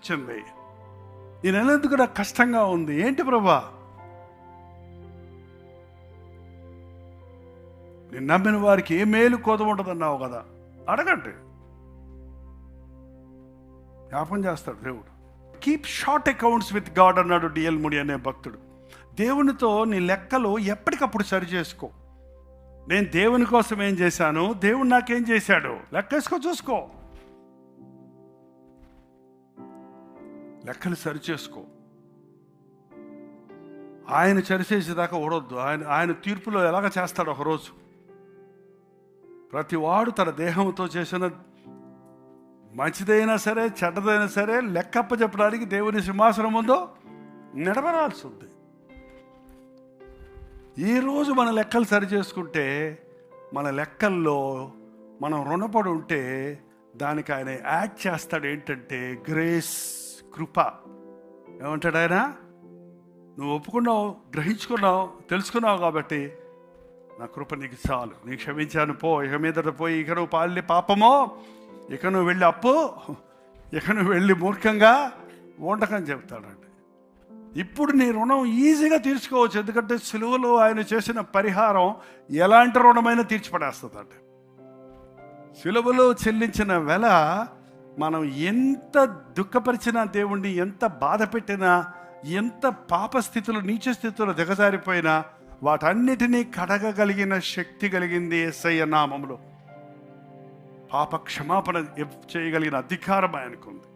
వచ్చింది, ఈ నెల ఎందుకు నాకు కష్టంగా ఉంది, ఏంటి ప్రభా? నేను నమ్మిన వారికి ఏ మేలు కొదవ ఉండదన్నావు కదా, అడగండి, జ్ఞాపకం చేస్తాడు దేవుడు. Keep short accounts with God అన్నాడు డిఎల్ ముడి అనే భక్తుడు. దేవునితో నీ లెక్కలు ఎప్పటికప్పుడు సరి చేసుకో. నేను దేవుని కోసం ఏం చేశాను, దేవుడు నాకేం చేశాడు, లెక్కేసుకో, చూసుకో, లెక్కలు సరి చేసుకో. ఆయన సరిచేసేదాకా ఓడొద్దు. ఆయన తీర్పులో ఎలాగ చేస్తాడు ఒకరోజు. ప్రతి వాడు తన దేహంతో చేసిన మంచిదైనా సరే చెడ్డదైనా సరే లెక్కప్ప చెప్పడానికి దేవుని సింహాసనం ముందు నిలబడాల్సి ఉంది. ఈరోజు మన లెక్కలు సరి చేసుకుంటే, మన లెక్కల్లో మనం రుణపడి ఉంటే దానికి ఆయన యాడ్ చేస్తాడు. ఏంటంటే గ్రేస్, కృప. ఏమంటాడు ఆయన? నువ్వు ఒప్పుకున్నావు, గ్రహించుకున్నావు, తెలుసుకున్నావు కాబట్టి నా కృప నీకు చాలు, నీకు క్షమించాను, పో, ఇక మీదట పోయి ఇక నువ్వు పాలి పాపమో, ఇక నువ్వు వెళ్ళి అప్పు, ఇక నువ్వు వెళ్ళి మూర్ఖంగా ఉండకని చెప్తాడండి. ఇప్పుడు నీ రుణం ఈజీగా తీర్చుకోవచ్చు. ఎందుకంటే సిలువలో ఆయన చేసిన పరిహారం ఎలాంటి రుణమైనా తీర్చిపడేస్తుందండి. సిలువలో చెల్లించిన వెల మనం ఎంత దుఃఖపరిచినా, దేవుణ్ణి ఎంత బాధ పెట్టినా, ఎంత పాపస్థితులు, నీచ స్థితిలో దిగజారిపోయినా వాటన్నిటినీ కడగగలిగిన శక్తి కలిగింది యేసయ్య నామములో. పాప క్షమాపణ చేయగలిగిన అధికారం ఆయనకుంది.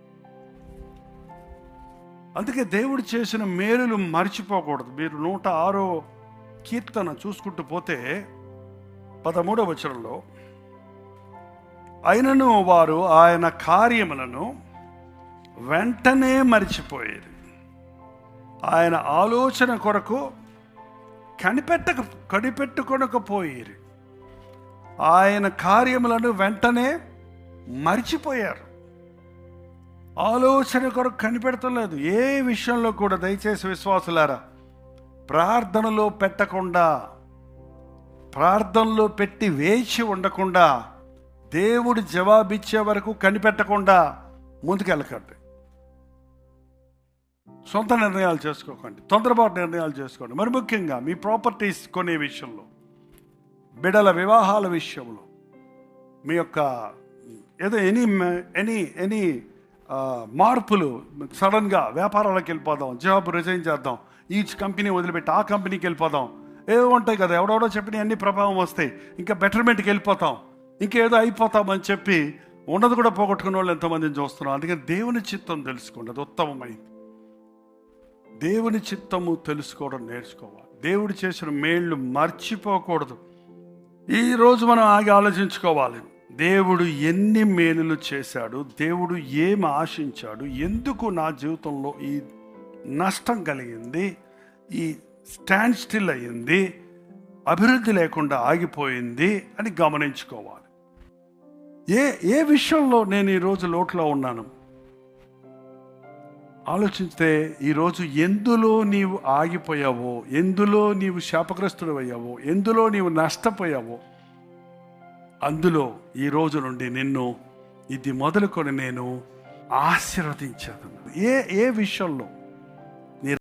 అందుకే దేవుడు చేసిన మేలులు మర్చిపోకూడదు. మీరు 106వ కీర్తన చూసుకుంటూ పోతే 13వ వచనంలో, అయినను వారు ఆయన కార్యములను వెంటనే మర్చిపోయేది, ఆయన ఆలోచన కొరకు కనిపెట్టుకొనకపోయేది. ఆయన కార్యములను వెంటనే మర్చిపోయారు. ఆలోచన కొరకు కనిపెడతలేదు. ఏ విషయంలో కూడా దయచేసి విశ్వాసులారా, ప్రార్థనలో పెట్టకుండా, ప్రార్థనలో పెట్టి వేచి ఉండకుండా, దేవుడు జవాబిచ్చే వరకు కనిపెట్టకుండా ముందుకెళ్ళకండి. సొంత నిర్ణయాలు చేసుకోకండి, తొందరపాటు నిర్ణయాలు చేసుకోండి. మరి ముఖ్యంగా మీ ప్రాపర్టీస్ కొనే విషయంలో, బిడ్డల వివాహాల విషయంలో, మీ యొక్క ఏదో ఎనీ మార్పులు, సడన్గా వ్యాపారాలకు వెళ్ళిపోదాం, జాబ్ రిజైన్ చేద్దాం, ఈ కంపెనీ వదిలిపెట్టి ఆ కంపెనీకి వెళ్ళిపోదాం, ఏవో ఉంటాయి కదా, ఎవడెవడో చెప్పిన అన్ని ప్రభావం వస్తాయి, ఇంకా బెటర్మెంట్కి వెళ్ళిపోతాం, ఇంకేదో అయిపోతామని చెప్పి ఉన్నది కూడా పోగొట్టుకున్న వాళ్ళు ఎంతమందిని చూస్తున్నాం. అందుకని దేవుని చిత్తం తెలుసుకోండి, అది ఉత్తమమైంది. దేవుని చిత్తము తెలుసుకోవడం నేర్చుకోవాలి. దేవుడు చేసిన మేళ్ళు మర్చిపోకూడదు. ఈరోజు మనం ఆగి ఆలోచించుకోవాలి, దేవుడు ఎన్ని మేలులు చేశాడు, దేవుడు ఏమి ఆశించాడు, ఎందుకు నా జీవితంలో ఈ నష్టం కలిగింది, ఈ స్టాండ్ స్టిల్ అయ్యింది, అభివృద్ధి లేకుండా ఆగిపోయింది అని గమనించుకోవాలి. ఏ విషయంలో నేను ఈరోజు లోట్లో ఉన్నాను ఆలోచిస్తే, ఈరోజు ఎందులో నీవు ఆగిపోయావో, ఎందులో నీవు శాపగ్రస్తుడు అయ్యావో, ఎందులో నీవు నష్టపోయావో, అందులో ఈ రోజు నుండి నిన్ను ఇది మొదలుకొని నేను ఆశీర్వదించాను. ఏ విషయంలో